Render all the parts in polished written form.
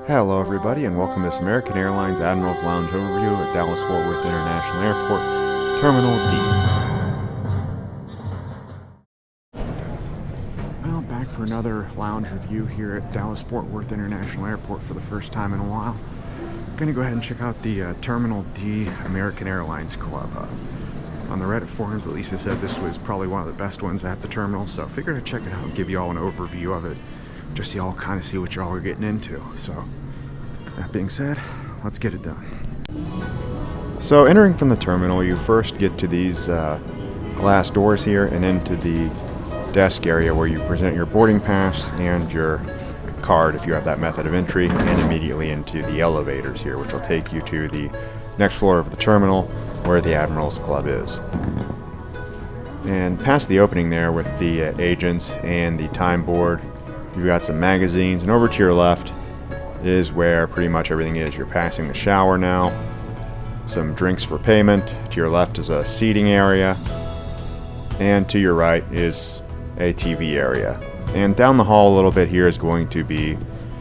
Hello everybody and welcome to this American Airlines Admirals Lounge overview at Dallas-Fort Worth International Airport, Terminal D. Well, back for another lounge review here at Dallas-Fort Worth International Airport for the first time in a while. I'm going to go ahead and check out the Terminal D American Airlines Club. On the Reddit forums, Lisa said this was probably one of the best ones at the terminal, so I figured I'd check it out and give you all an overview of it, just so y'all kind of see what y'all are getting into. So, that being said, let's get it done. So, entering from the terminal, you first get to these glass doors here and into the desk area where you present your boarding pass and your card if you have that method of entry, and immediately into the elevators here, which will take you to the next floor of the terminal where the Admirals Club is. And past the opening there with the agents and the time board, you've got some magazines, and over to your left is where pretty much everything is. You're passing the shower now, some drinks for payment. To your left is a seating area, and to your right is a TV area. And down the hall a little bit here is going to be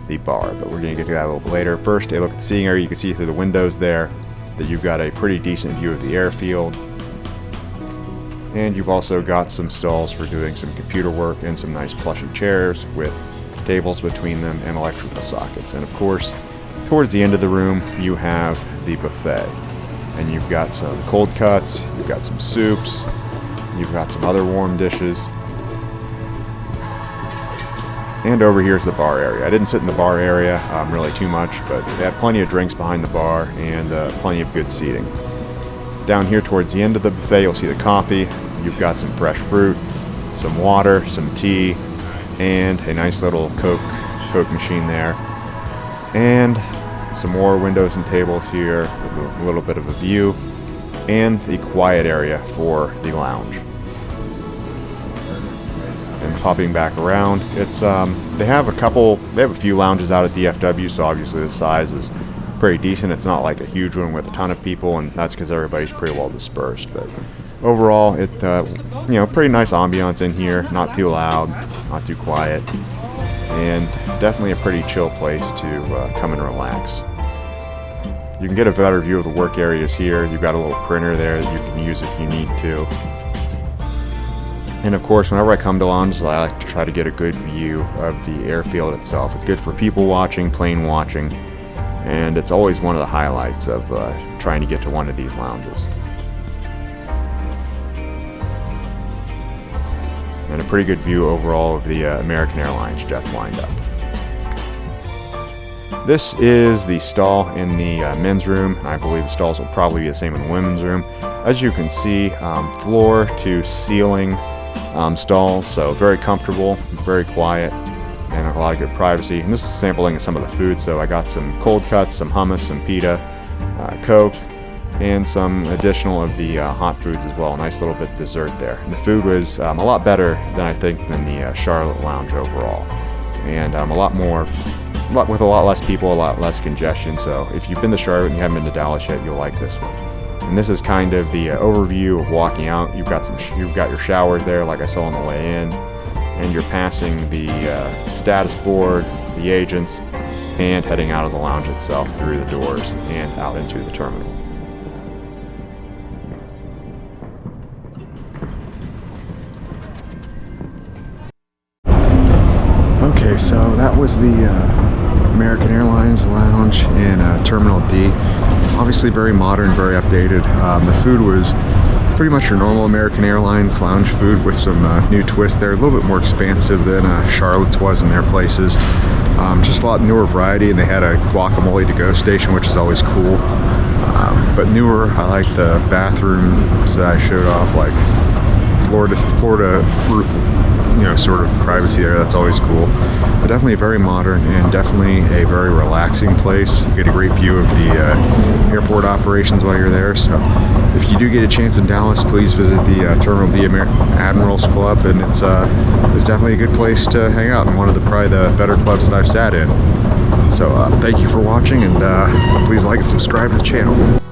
the bar, but we're going to get to that a little bit later. First, a look at the seating area. You can see through the windows there that you've got a pretty decent view of the airfield. And you've also got some stalls for doing some computer work and some nice plushy chairs with tables between them and electrical sockets. And of course, towards the end of the room, you have the buffet. And you've got some cold cuts, you've got some soups, you've got some other warm dishes. And over here's the bar area. I didn't sit in the bar area really too much, but they had plenty of drinks behind the bar and plenty of good seating. Down here towards the end of the buffet, you'll see the coffee. You've got some fresh fruit, some water, some tea, and a nice little Coke machine there. And some more windows and tables here with a little bit of a view, and the quiet area for the lounge. And hopping back around, it's they have a few lounges out at DFW, so obviously the size is pretty decent. It's not like a huge one with a ton of people, and that's because everybody's pretty well dispersed. But overall, it pretty nice ambiance in here. Not too loud, not too quiet, and definitely a pretty chill place to come and relax. You can get a better view of the work areas here. You've got a little printer there that you can use if you need to. And of course, whenever I come to lounges, I like to try to get a good view of the airfield itself. It's good for people watching, plane watching, and it's always one of the highlights of trying to get to one of these lounges. And a pretty good view overall of the American Airlines jets lined up. This is the stall in the men's room, and I believe the stalls will probably be the same in the women's room. As you can see, floor to ceiling stalls, so very comfortable, very quiet, and a lot of good privacy. And this is sampling of some of the food, so I got some cold cuts, some hummus, some pita, Coke, and some additional of the hot foods as well. A nice little bit of dessert there. And the food was a lot better than I think than the Charlotte lounge overall, and with a lot less people, a lot less congestion. So if you've been to Charlotte and you haven't been to Dallas yet, you'll like this one. And this is kind of the overview of walking out. You've got your showers there, like I saw on the way in, and you're passing the status board, the agents, and heading out of the lounge itself through the doors and out into the terminal. Okay, so that was the American Airlines lounge in Terminal D. Obviously very modern, very updated. The food was pretty much your normal American Airlines lounge food with some new twists there. A little bit more expansive than Charlotte's was in their places. Just a lot newer variety, and they had a guacamole to-go station, which is always cool. But newer, I like the bathrooms that I showed off, like Florida roof, sort of privacy there. That's always cool. But definitely very modern and definitely a very relaxing place. You get a great view of the airport operations while you're there. So if you do get a chance in Dallas, please visit the Terminal D Admirals Club, and it's definitely a good place to hang out, and one of probably the better clubs that I've sat in. So thank you for watching, and please like and subscribe to the channel.